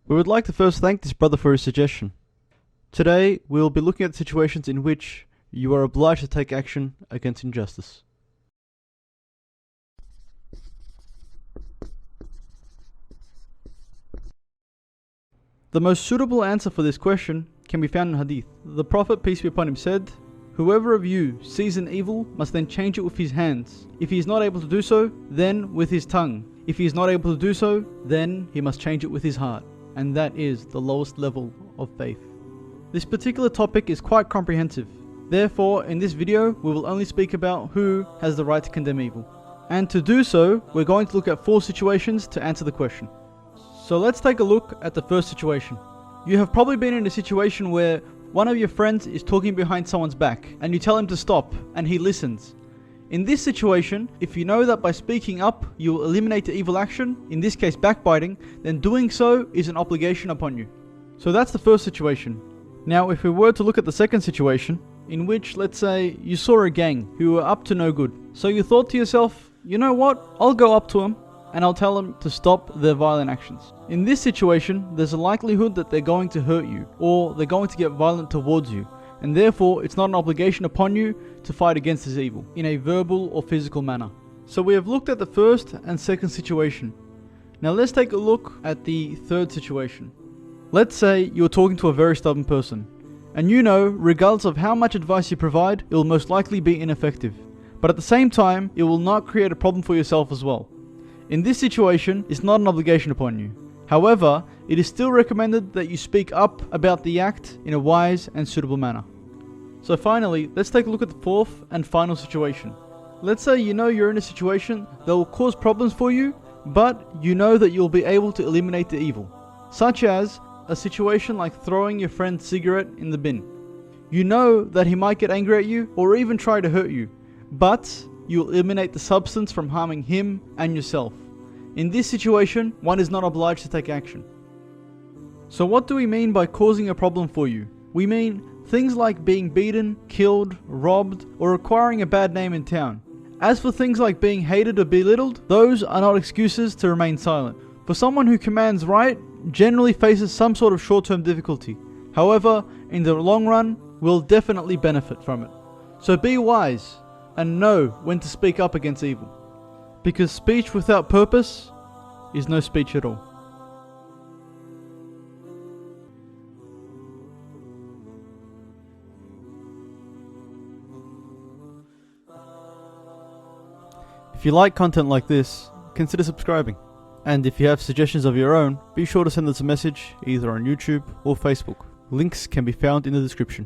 We would like to first thank this brother for his suggestion. Today, we will be looking at situations in which you are obliged to take action against injustice. The most suitable answer for this question can be found in Hadith. The Prophet, peace be upon him, said, "Whoever of you sees an evil must then change it with his hands. If he is not able to do so, then with his tongue. If he is not able to do so, then he must change it with his heart." And that is the lowest level of faith. This particular topic is quite comprehensive. Therefore, in this video, we will only speak about who has the right to condemn evil. And to do so, we're going to look at 4 situations to answer the question. So let's take a look at the first situation. You have probably been in a situation where one of your friends is talking behind someone's back and you tell him to stop and he listens. In this situation, if you know that by speaking up you will eliminate the evil action, in this case backbiting, then doing so is an obligation upon you. So that's the first situation. Now if we were to look at the second situation, in which, let's say, you saw a gang who were up to no good. So you thought to yourself, you know what, I'll go up to them and I'll tell them to stop their violent actions. In this situation, there's a likelihood that they're going to hurt you, or they're going to get violent towards you, and therefore it's not an obligation upon you to fight against this evil in a verbal or physical manner. So we have looked at the first and second situation. Now let's take a look at the third situation. Let's say you're talking to a very stubborn person, and you know, regardless of how much advice you provide, it will most likely be ineffective. But at the same time, it will not create a problem for yourself as well. In this situation, it's not an obligation upon you. However, it is still recommended that you speak up about the act in a wise and suitable manner. So finally, let's take a look at the fourth and final situation. Let's say you know you're in a situation that will cause problems for you, but you know that you'll be able to eliminate the evil. Such as a situation like throwing your friend's cigarette in the bin. You know that he might get angry at you or even try to hurt you, but you will eliminate the substance from harming him and yourself. In this situation, one is not obliged to take action. So what do we mean by causing a problem for you? We mean things like being beaten, killed, robbed, or acquiring a bad name in town. As for things like being hated or belittled, those are not excuses to remain silent. For someone who commands right, generally faces some sort of short-term difficulty. However, in the long run, will definitely benefit from it. So be wise and know when to speak up against evil. Because speech without purpose is no speech at all. If you like content like this, consider subscribing. And if you have suggestions of your own, be sure to send us a message either on YouTube or Facebook. Links can be found in the description.